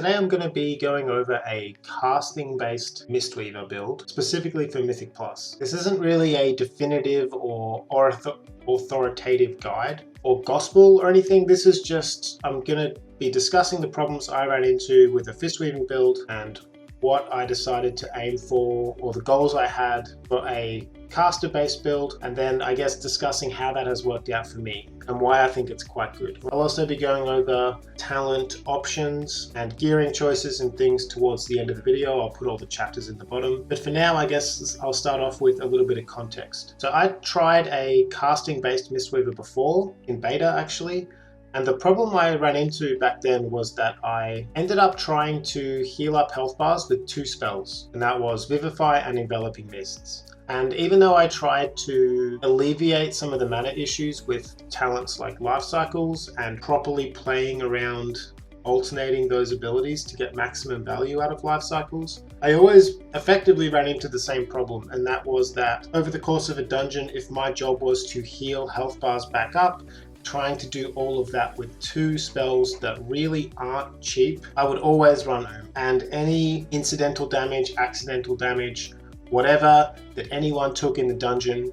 Today I'm going to be going over a casting based Mistweaver build, specifically for Mythic Plus. This isn't really a definitive or authoritative guide or gospel or anything. This is just, I'm going to be discussing the problems I ran into with a Fistweaving build and what I decided to aim for, or the goals I had for a caster based build, and then I guess discussing how that has worked out for me and why I think it's quite good. I'll also be going over talent options and gearing choices and things towards the end of the video. I'll put all the chapters in the bottom, but for now I guess I'll start off with a little bit of context. So I tried a casting based Mistweaver before, in beta actually, and the problem I ran into back then was that I ended up trying to heal up health bars with two spells, and that was Vivify and Enveloping Mists. And even though I tried to alleviate some of the mana issues with talents like Life Cycles and properly playing around alternating those abilities to get maximum value out of Life Cycles, I always effectively ran into the same problem, and that was that over the course of a dungeon, if my job was to heal health bars back up, trying to do all of that with two spells that really aren't cheap, I would always run home. And any incidental damage, accidental damage, whatever that anyone took in the dungeon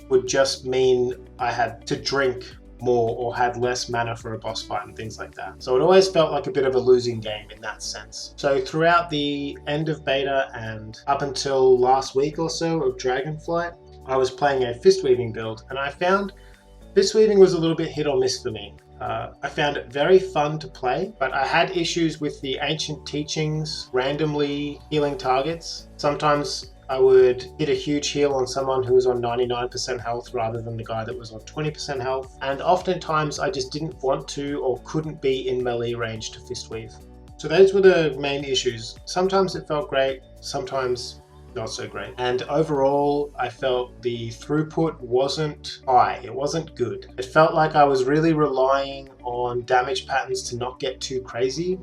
would just mean I had to drink more or had less mana for a boss fight and things like that. So it always felt like a bit of a losing game in that sense. So throughout the end of beta and up until last week or so of Dragonflight, I was playing a Fistweaving build, and I found Fistweaving was a little bit hit or miss for me. I found it very fun to play, but I had issues with the ancient teachings randomly healing targets. Sometimes I would hit a huge heal on someone who was on 99% health rather than the guy that was on 20% health, and oftentimes I just didn't want to or couldn't be in melee range to Fistweave. So those were the main issues. Sometimes it felt great, sometimes not so great. And overall, I felt the throughput wasn't high, it wasn't good. It felt like I was really relying on damage patterns to not get too crazy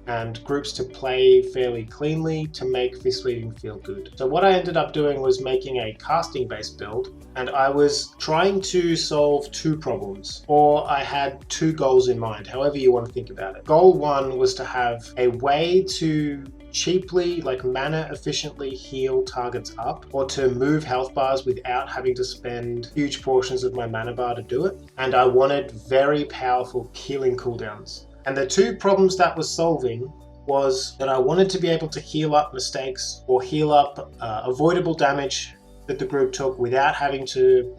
and groups to play fairly cleanly to make Fistweaving feel good. So what I ended up doing was making a casting based build, and I was trying to solve two problems, or I had two goals in mind, however you want to think about it. Goal one was to have a way to cheaply, like mana efficiently heal targets up, or to move health bars without having to spend huge portions of my mana bar to do it. And I wanted very powerful healing cooldowns. And the two problems that was solving was that I wanted to be able to heal up mistakes or heal up avoidable damage that the group took without having to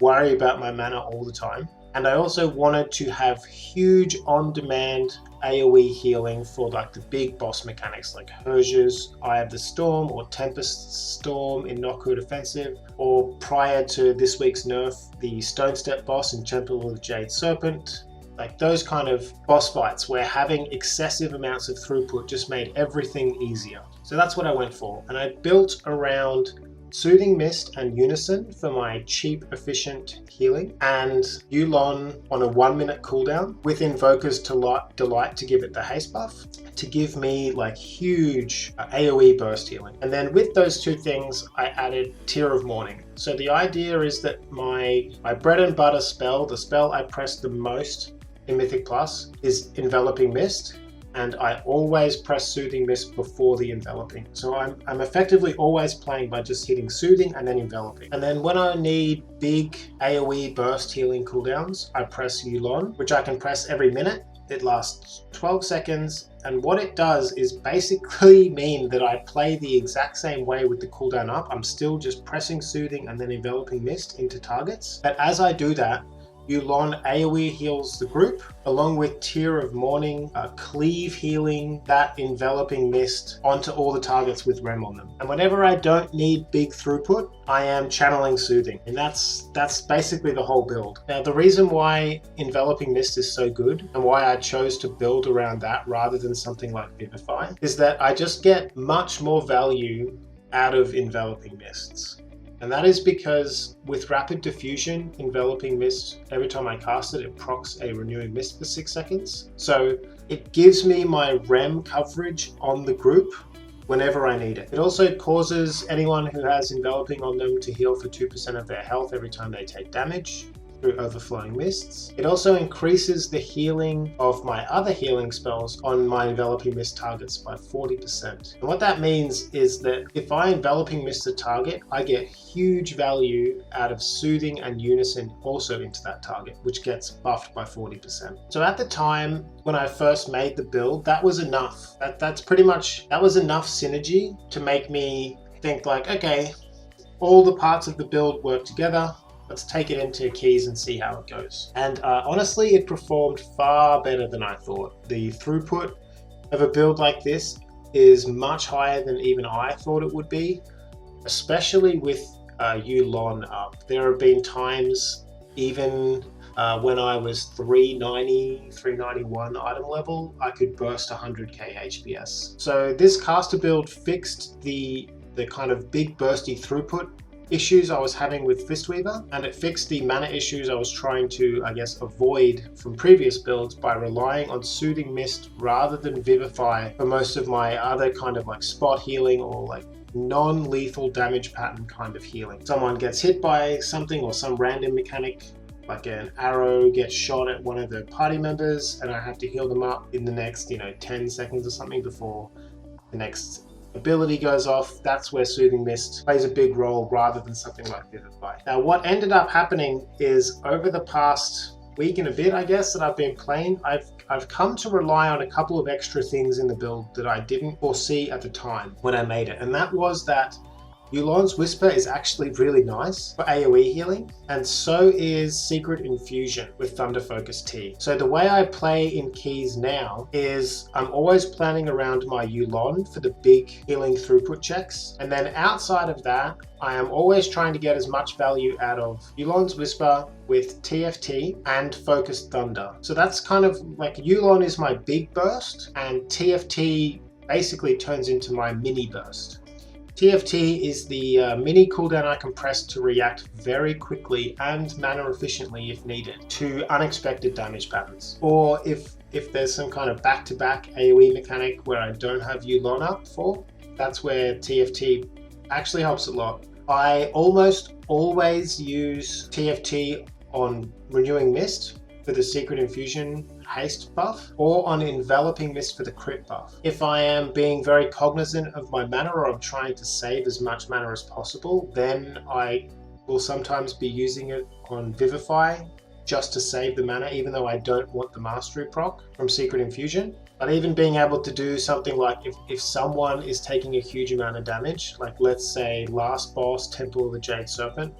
worry about my mana all the time. And I also wanted to have huge on-demand AoE healing for like the big boss mechanics like Herja's Eye of the Storm or Tempest Storm in Not Good Offensive, or prior to this week's nerf, the Stone Step boss in Temple of the Jade Serpent. Like those kind of boss fights where having excessive amounts of throughput just made everything easier. So that's what I went for. And I built around Soothing Mist and Unison for my cheap, efficient healing, and Yulon on a 1 minute cooldown with Invoker's Delight to give it the haste buff, to give me like huge AoE burst healing. And then with those two things, I added Tear of Morning. So the idea is that my bread and butter spell, the spell I press the most in Mythic Plus, is Enveloping Mist, and I always press Soothing Mist before the Enveloping. So I'm effectively always playing by just hitting Soothing and then Enveloping. And then when I need big AoE burst healing cooldowns, I press Yulon, which I can press every minute. It lasts 12 seconds, and what it does is basically mean that I play the exact same way with the cooldown up. I'm still just pressing Soothing and then Enveloping Mist into targets. But as I do that, Yulon AoE heals the group, along with Tear of Morning, Cleave healing that Enveloping Mist onto all the targets with Rem on them. And whenever I don't need big throughput, I am channeling Soothing. And that's basically the whole build. Now, the reason why Enveloping Mist is so good and why I chose to build around that rather than something like Vivify is that I just get much more value out of Enveloping Mists. And that is because with Rapid Diffusion, Enveloping Mist, every time I cast it, it procs a Renewing Mist for 6 seconds. So it gives me my Rem coverage on the group whenever I need it. It also causes anyone who has Enveloping on them to heal for 2% of their health every time they take damage. through Overflowing Mists. It also increases the healing of my other healing spells on my Enveloping Mist targets by 40%. And what that means is that if I Enveloping Mist a target, I get huge value out of Soothing and Unison also into that target, which gets buffed by 40%. So at the time when I first made the build, that was enough. That was enough synergy to make me think like, okay, all the parts of the build work together. Let's take it into keys and see how it goes. And honestly, it performed far better than I thought. The throughput of a build like this is much higher than even I thought it would be, especially with Yulon up. There have been times, even when I was 390, 391 item level, I could burst 100k HPS. So this caster build fixed the kind of big bursty throughput issues I was having with Fistweaver, and it fixed the mana issues I was trying to, I guess, avoid from previous builds by relying on Soothing Mist rather than Vivify for most of my other kind of like spot healing or like non-lethal damage pattern kind of healing. Someone gets hit by something or some random mechanic, like an arrow gets shot at one of the party members, and I have to heal them up in the next, 10 seconds or something before the next ability goes off. That's where Soothing Mist plays a big role rather than something like Vivify. Now, what ended up happening is over the past week and a bit, I guess, that I've been playing, I've come to rely on a couple of extra things in the build that I didn't foresee at the time when I made it. And that was that Yulon's Whisper is actually really nice for AoE healing, and so is Secret Infusion with Thunder Focus T. So the way I play in keys now is I'm always planning around my Yulon for the big healing throughput checks, and then outside of that, I am always trying to get as much value out of Yulon's Whisper with TFT and Focused Thunder. So that's kind of like Yulon is my big burst, and TFT basically turns into my mini burst. TFT is the mini cooldown I can press to react very quickly and mana efficiently if needed to unexpected damage patterns. Or if there's some kind of back-to-back AoE mechanic where I don't have Yulon up for, that's where TFT actually helps a lot. I almost always use TFT on Renewing Mist for the Secret Infusion haste buff, or on Enveloping Mist for the crit buff. If I am being very cognizant of my mana or I'm trying to save as much mana as possible, then I will sometimes be using it on Vivify just to save the mana, even though I don't want the Mastery proc from Secret Infusion. But even being able to do something like if someone is taking a huge amount of damage, like let's say last boss, Temple of the Jade Serpent,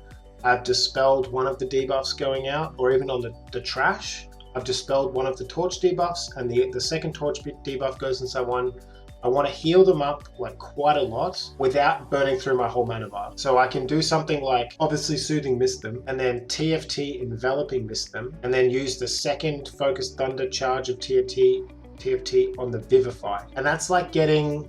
I've dispelled one of the debuffs going out, or even on the trash, I've dispelled one of the torch debuffs, and the second torch debuff goes and so on. I want to heal them up like quite a lot without burning through my whole mana bar. So I can do something like obviously Soothing Mist them, and then TFT Enveloping Mist them, and then use the second Focused Thunder charge of TFT on the Vivify. And that's like getting,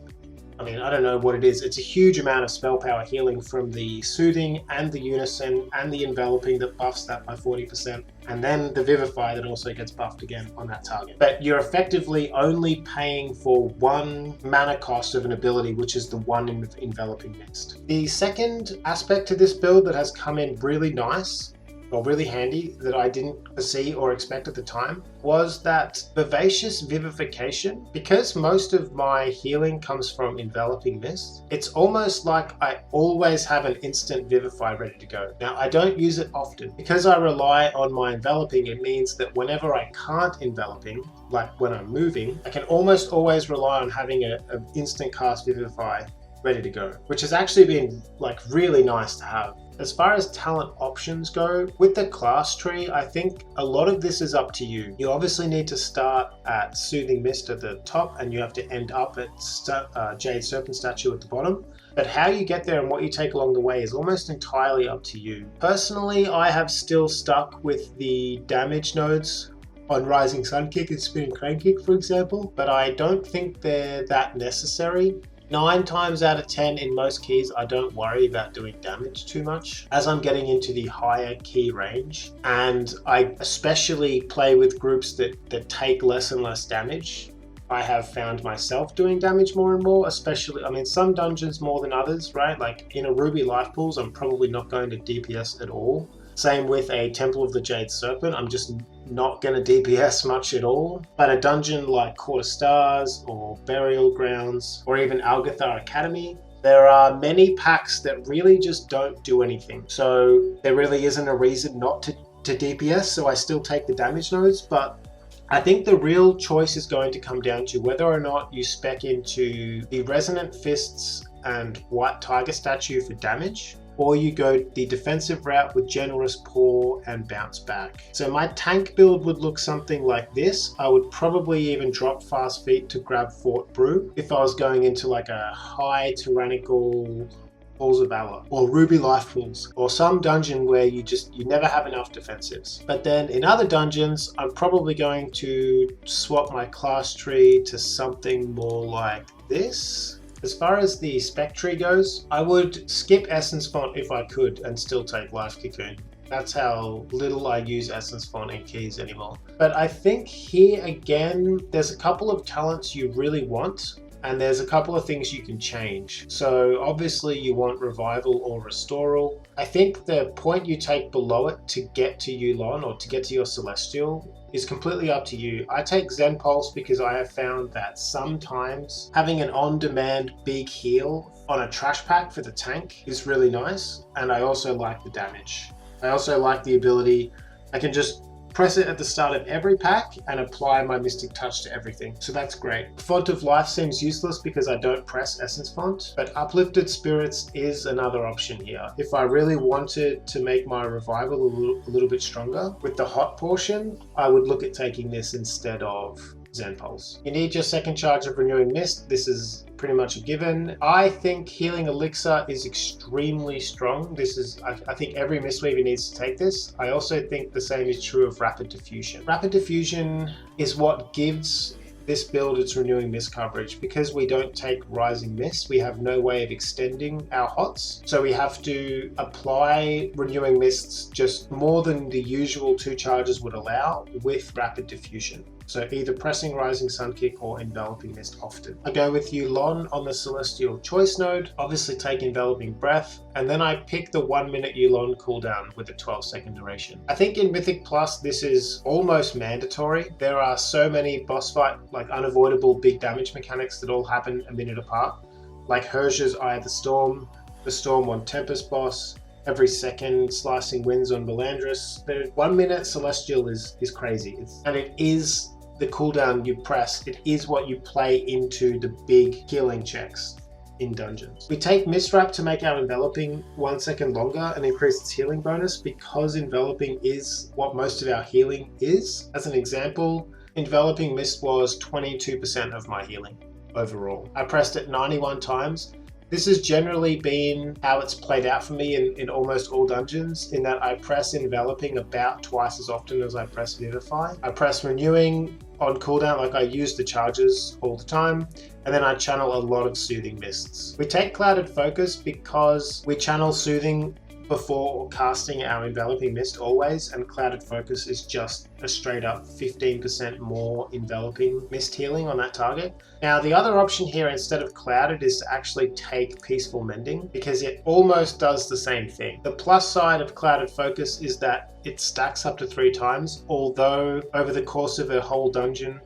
I don't know what it is. It's a huge amount of spell power healing from the Soothing and the Unison and the Enveloping that buffs that by 40%. And then the Vivify that also gets buffed again on that target. But you're effectively only paying for one mana cost of an ability, which is the one in Enveloping Mist. The second aspect to this build that has come in really nice, or really handy, that I didn't foresee or expect at the time, was that Vivacious Vivification. Because most of my healing comes from Enveloping Mist, it's almost like I always have an instant Vivify ready to go. Now, I don't use it often. Because I rely on my Enveloping, it means that whenever I can't Enveloping, like when I'm moving, I can almost always rely on having an instant cast Vivify ready to go, which has actually been like really nice to have. As far as talent options go, with the class tree, I think a lot of this is up to you. You obviously need to start at Soothing Mist at the top, and you have to end up at Jade Serpent statue at the bottom. But how you get there and what you take along the way is almost entirely up to you. Personally, I have still stuck with the damage nodes on Rising Sun Kick and Spinning Crane Kick, for example, but I don't think they're that necessary. 9 times out of 10 in most keys, I don't worry about doing damage too much. As I'm getting into the higher key range, and I especially play with groups that take less and less damage, I have found myself doing damage more and more, especially, some dungeons more than others, right? Like in a Ruby Life Pools, I'm probably not going to DPS at all. Same with a Temple of the Jade Serpent. I'm just not going to DPS much at all. But a dungeon like Court of Stars or Burial Grounds or even Algathar Academy, there are many packs that really just don't do anything. So there really isn't a reason not to DPS, so I still take the damage nodes. But I think the real choice is going to come down to whether or not you spec into the Resonant Fists and White Tiger Statue for damage, or you go the defensive route with Generous Paw and Bounce Back. So my tank build would look something like this. I would probably even drop Fast Feet to grab Fort Brew if I was going into like a high tyrannical Halls of Valor or Ruby Life Pools or some dungeon where you never have enough defensives. But then in other dungeons, I'm probably going to swap my class tree to something more like this. As far as the spec tree goes, I would skip Essence Font if I could and still take Life Cocoon. That's how little I use Essence Font in keys anymore. But I think here again, there's a couple of talents you really want, and there's a couple of things you can change. So obviously you want Revival or Restoral. I think the point you take below it to get to Yulon or to get to your Celestial is completely up to you. I take Zen Pulse because I have found that sometimes having an on-demand big heal on a trash pack for the tank is really nice, and I also like the damage. I also like the ability, I can just press it at the start of every pack and apply my Mystic Touch to everything. So that's great. Font of Life seems useless because I don't press Essence Font, but Uplifted Spirits is another option here. If I really wanted to make my Revival a little bit stronger, with the hot portion, I would look at taking this instead of Zen Pulse. You need your second charge of Renewing Mist. This is pretty much a given. I think Healing Elixir is extremely strong. I think every Mistweaver needs to take this. I also think the same is true of Rapid Diffusion. Rapid Diffusion is what gives this build its Renewing Mist coverage. Because we don't take Rising Mist, we have no way of extending our hots. So we have to apply Renewing Mists just more than the usual 2 charges would allow with Rapid Diffusion. So either pressing Rising Sun Kick or Enveloping Mist often. I go with Yulon on the Celestial Choice node, obviously take Enveloping Breath, and then I pick the 1 minute Yulon cooldown with a 12-second duration. I think in Mythic Plus this is almost mandatory. There are so many boss fight, like unavoidable big damage mechanics that all happen a minute apart, like Herja's Eye of the Storm on Tempest boss, every second Slicing Winds on Melandris. The 1 minute Celestial is crazy, and it is the cooldown you press. It is what you play into the big healing checks in dungeons. We take Mistwrap to make our Enveloping 1 second longer and increase its healing bonus because Enveloping is what most of our healing is. As an example, Enveloping Mist was 22% of my healing overall. I pressed it 91 times. This has generally been how it's played out for me in almost all dungeons, in that I press Enveloping about twice as often as I press Vivify. I press Renewing on cooldown, like I use the charges all the time, and then I channel a lot of Soothing Mists. We take Clouded Focus because we channel Soothing before casting our Enveloping Mist always, and Clouded Focus is just a straight up 15% more Enveloping Mist healing on that target. Now the other option here instead of Clouded is to actually take Peaceful Mending, because it almost does the same thing. The plus side of Clouded Focus is that it stacks up to 3 times, although over the course of a whole dungeon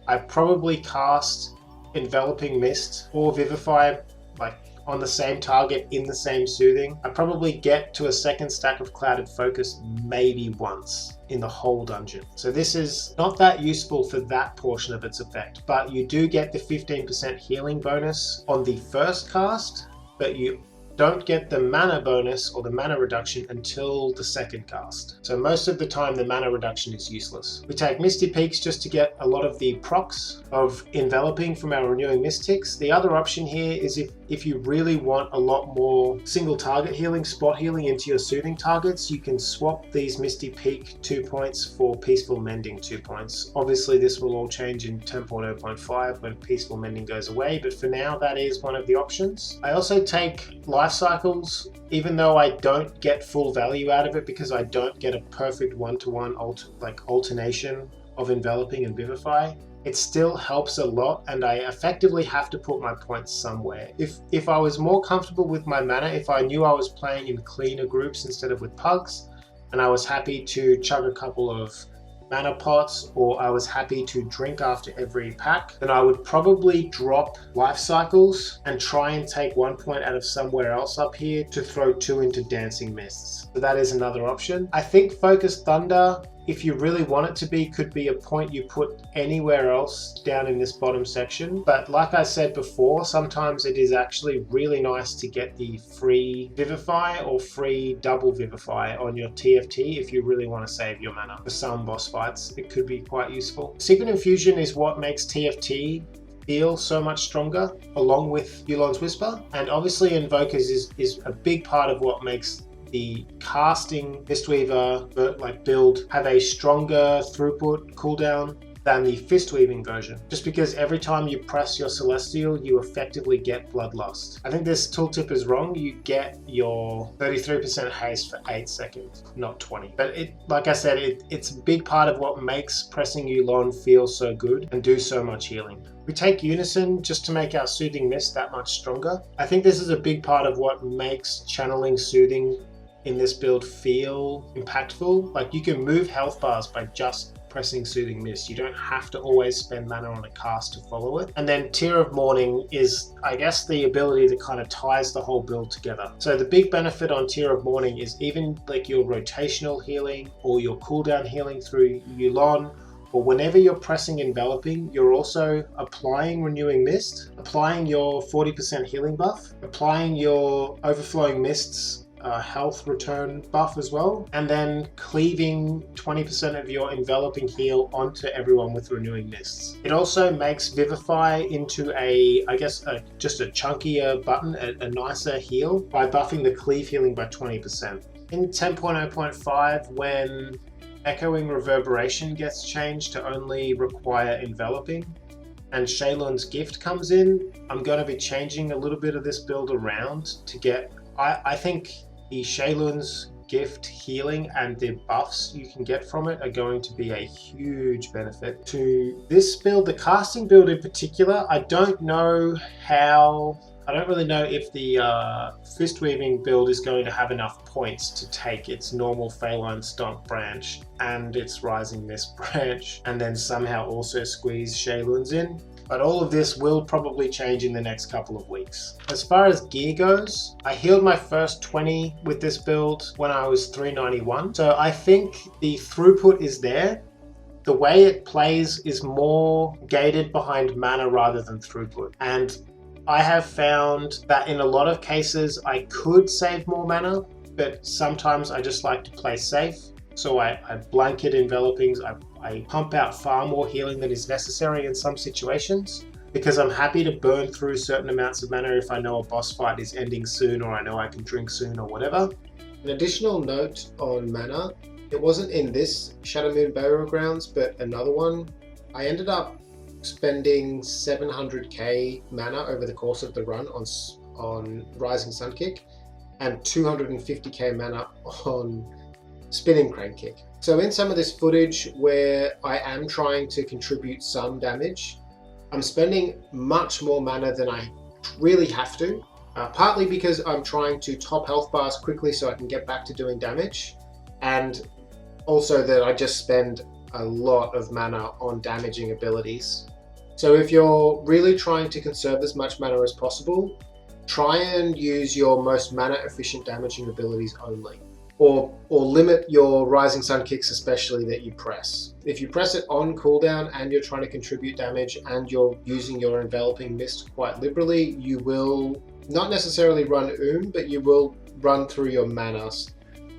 I probably cast Enveloping Mist or Vivify like on the same target in the same Soothing. I probably get to a second stack of Clouded Focus maybe once in the whole dungeon. So this is not that useful for that portion of its effect, but you do get the 15% healing bonus on the first cast, but you don't get the mana bonus or the mana reduction until the second cast. So most of the time the mana reduction is useless. We take Misty Peaks just to get a lot of the procs of Enveloping from our Renewing Mystics. The other option here is if you really want a lot more single target healing, spot healing into your Soothing targets, you can swap these Misty Peak 2 points for Peaceful Mending 2 points. Obviously this will all change in 10.0.5 when Peaceful Mending goes away, but for now that is one of the options. I also take Life Cycles, even though I don't get full value out of it because I don't get a perfect one-to-one alternation of Enveloping and Vivify. It still helps a lot, and I effectively have to put my points somewhere. If I was more comfortable with my mana, if I knew I was playing in cleaner groups instead of with pugs, and I was happy to chug a couple of mana pots, or I was happy to drink after every pack, then I would probably drop life cycles and try and take 1 point out of somewhere else up here to throw 2 into Dancing Mists. So that is another option. I think Focus Thunder, if you really want it to be, could be a point you put anywhere else down in this bottom section. But like I said before, sometimes it is actually really nice to get the free Vivify or free double Vivify on your TFT if you really want to save your mana. For some boss fights, it could be quite useful. Secret Infusion is what makes TFT feel so much stronger, along with Yulon's Whisper. And obviously Invokers is a big part of what makes the casting Mistweaver build have a stronger throughput cooldown than the Fistweaving version, just because every time you press your Celestial, you effectively get Bloodlust. I think this tooltip is wrong. You get your 33% haste for 8 seconds, not 20. But like I said, it's a big part of what makes pressing Yulon feel so good and do so much healing. We take Unison just to make our Soothing Mist that much stronger. I think this is a big part of what makes channeling Soothing in this build feel impactful. Like, you can move health bars by just pressing Soothing Mist. You don't have to always spend mana on a cast to follow it. And then Tear of Morning is, I guess, the ability that kind of ties the whole build together. So the big benefit on Tear of Morning is even like your rotational healing or your cooldown healing through Yulon, or whenever you're pressing Enveloping, you're also applying Renewing Mist, applying your 40% healing buff, applying your Overflowing Mists health return buff as well, and then cleaving 20% of your enveloping heal onto everyone with Renewing Mists. It also makes Vivify into just a chunkier button, a nicer heal, by buffing the cleave healing by 20%. In 10.0.5, when Echoing Reverberation gets changed to only require enveloping, and Shaylun's Gift comes in, I'm going to be changing a little bit of this build around to get, I think the Shaylun's Gift healing and the buffs you can get from it are going to be a huge benefit to this build. The casting build in particular, I don't really know if the Fistweaving build is going to have enough points to take its normal Phalanx Stomp branch and its Rising Mist branch, and then somehow also squeeze Shaylun's in. But all of this will probably change in the next couple of weeks. As far as gear goes, I healed my first 20 with this build when I was 391. So I think the throughput is there. The way it plays is more gated behind mana rather than throughput. And I have found that in a lot of cases I could save more mana, but sometimes I just like to play safe. So I blanket envelopings, I pump out far more healing than is necessary in some situations, because I'm happy to burn through certain amounts of mana if I know a boss fight is ending soon, or I know I can drink soon, or whatever. An additional note on mana, it wasn't in this Shadowmoon Burial Grounds, but another one. I ended up spending 700k mana over the course of the run on Rising Sun Kick, and 250k mana on Spinning Crane Kick. So in some of this footage where I am trying to contribute some damage, I'm spending much more mana than I really have to, partly because I'm trying to top health bars quickly so I can get back to doing damage, and also that I just spend a lot of mana on damaging abilities. So if you're really trying to conserve as much mana as possible, try and use your most mana efficient damaging abilities only. Or limit your Rising Sun Kicks, especially that you press. If you press it on cooldown and you're trying to contribute damage and you're using your Enveloping Mist quite liberally, you will not necessarily run but you will run through your mana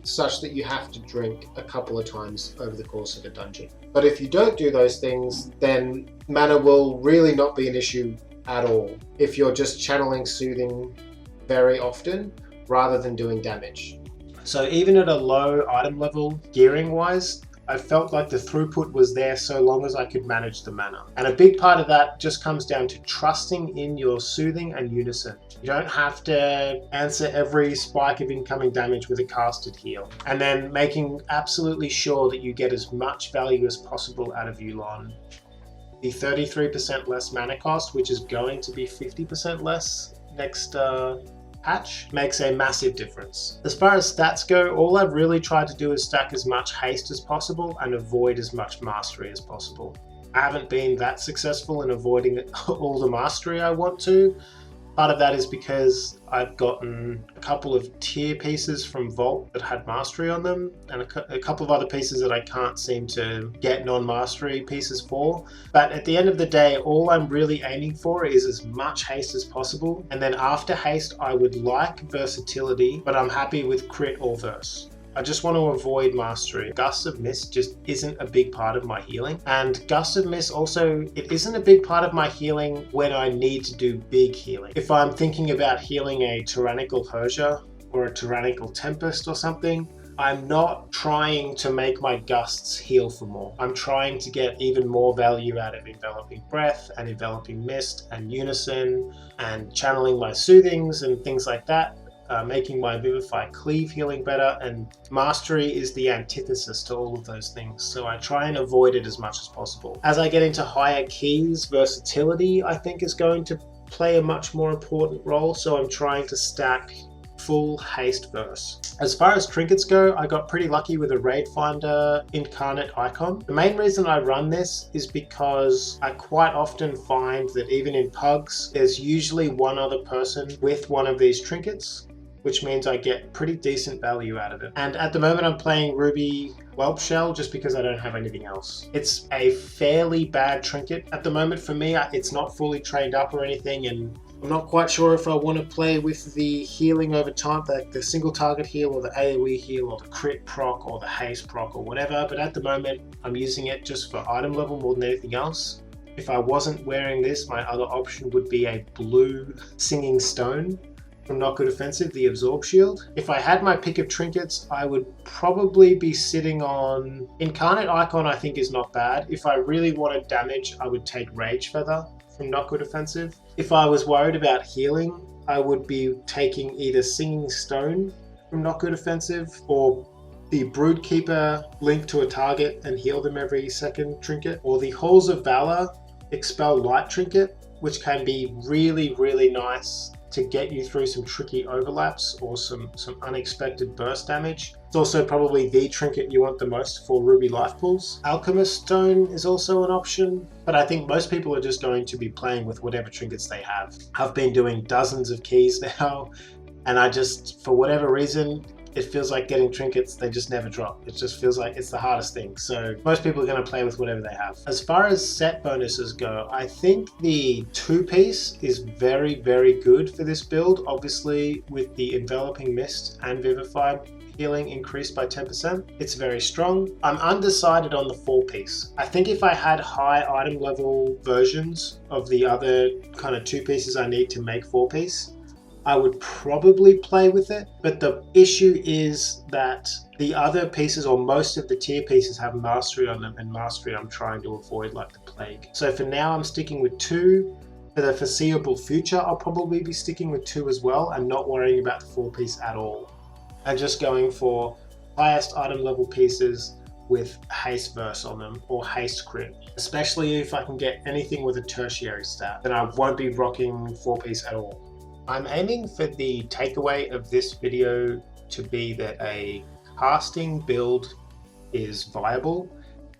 such that you have to drink a couple of times over the course of a dungeon. But if you don't do those things, then mana will really not be an issue at all if you're just channeling Soothing very often rather than doing damage. So even at a low item level, gearing wise, I felt like the throughput was there so long as I could manage the mana. And a big part of that just comes down to trusting in your Soothing and Unison. You don't have to answer every spike of incoming damage with a casted heal. And then making absolutely sure that you get as much value as possible out of Yulon. The 33% less mana cost, which is going to be 50% less next patch makes a massive difference. As far as stats go, all I've really tried to do is stack as much haste as possible and avoid as much mastery as possible. I haven't been that successful in avoiding all the mastery I want to. Part of that is because I've gotten a couple of tier pieces from Vault that had mastery on them, and a couple of other pieces that I can't seem to get non-mastery pieces for. But at the end of the day, all I'm really aiming for is as much haste as possible. And then after haste, I would like versatility, but I'm happy with crit or verse. I just want to avoid mastery. Gust of Mist just isn't a big part of my healing. And Gust of Mist also, it isn't a big part of my healing when I need to do big healing. If I'm thinking about healing a Tyrannical Hosier or a Tyrannical Tempest or something, I'm not trying to make my gusts heal for more. I'm trying to get even more value out of Enveloping Breath and Enveloping Mist and Unison and channeling my Soothings and things like that. Making my Vivify Cleave healing better, and mastery is the antithesis to all of those things, so I try and avoid it as much as possible. As I get into higher keys, versatility I think is going to play a much more important role, so I'm trying to stack full haste verse. As far as trinkets go, I got pretty lucky with a Raid Finder Incarnate icon. The main reason I run this is because I quite often find that even in pugs, there's usually one other person with one of these trinkets, which means I get pretty decent value out of it. And at the moment I'm playing Ruby Whelp Shell just because I don't have anything else. It's a fairly bad trinket at the moment for me. It's not fully trained up or anything, and I'm not quite sure if I want to play with the healing over time, like the single target heal or the AoE heal or the crit proc or the haste proc or whatever, but at the moment I'm using it just for item level more than anything else. If I wasn't wearing this, my other option would be a blue Singing Stone from Not Good Offensive, the Absorb Shield. If I had my pick of trinkets, I would probably be sitting on Incarnate Icon. I think is not bad. If I really wanted damage, I would take Rage Feather from Not Good Offensive. If I was worried about healing, I would be taking either Singing Stone from Not Good Offensive or the Broodkeeper Link to a target and heal them every second trinket, or the Halls of Valor Expel Light trinket, which can be really, really nice to get you through some tricky overlaps or some unexpected burst damage. It's also probably the trinket you want the most for Ruby life pools. Alchemist Stone is also an option, but I think most people are just going to be playing with whatever trinkets they have. I've been doing dozens of keys now, and I just, for whatever reason, it feels like getting trinkets, they just never drop. It just feels like it's the hardest thing. So most people are going to play with whatever they have. As far as set bonuses go, I think the 2-piece is very, very good for this build. Obviously with the Enveloping Mist and Vivify healing increased by 10%. It's very strong. I'm undecided on the 4-piece. I think if I had high item level versions of the other kind of 2 pieces I need to make 4-piece, I would probably play with it, but the issue is that the other pieces, or most of the tier pieces, have mastery on them, and mastery I'm trying to avoid like the plague. So for now I'm sticking with 2. For the foreseeable future I'll probably be sticking with 2 as well, and not worrying about the 4-piece at all, and just going for highest item level pieces with haste verse on them or haste crit. Especially if I can get anything with a tertiary stat, then I won't be rocking 4-piece at all. I'm aiming for the takeaway of this video to be that a casting build is viable.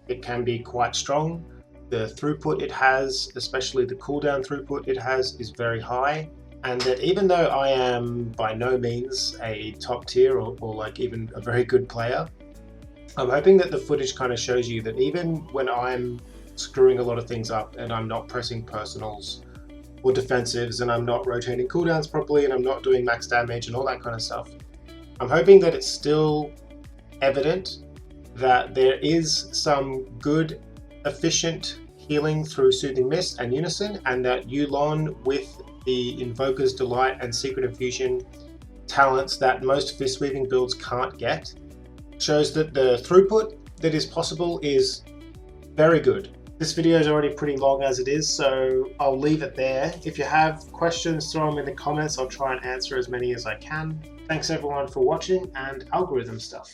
It can be quite strong. The throughput it has, especially the cooldown throughput it has, is very high. And that even though I am by no means a top tier or like even a very good player, I'm hoping that the footage kind of shows you that even when I'm screwing a lot of things up and I'm not pressing personals or defensives, and I'm not rotating cooldowns properly, and I'm not doing max damage and all that kind of stuff, I'm hoping that it's still evident that there is some good, efficient healing through Soothing Mist and Unison, and that Yulon with the Invoker's Delight and Secret Infusion talents that most Fistweaving builds can't get shows that the throughput that is possible is very good. This video is already pretty long as it is, so I'll leave it there. If you have questions, throw them in the comments. I'll try and answer as many as I can. Thanks everyone for watching, and algorithm stuff.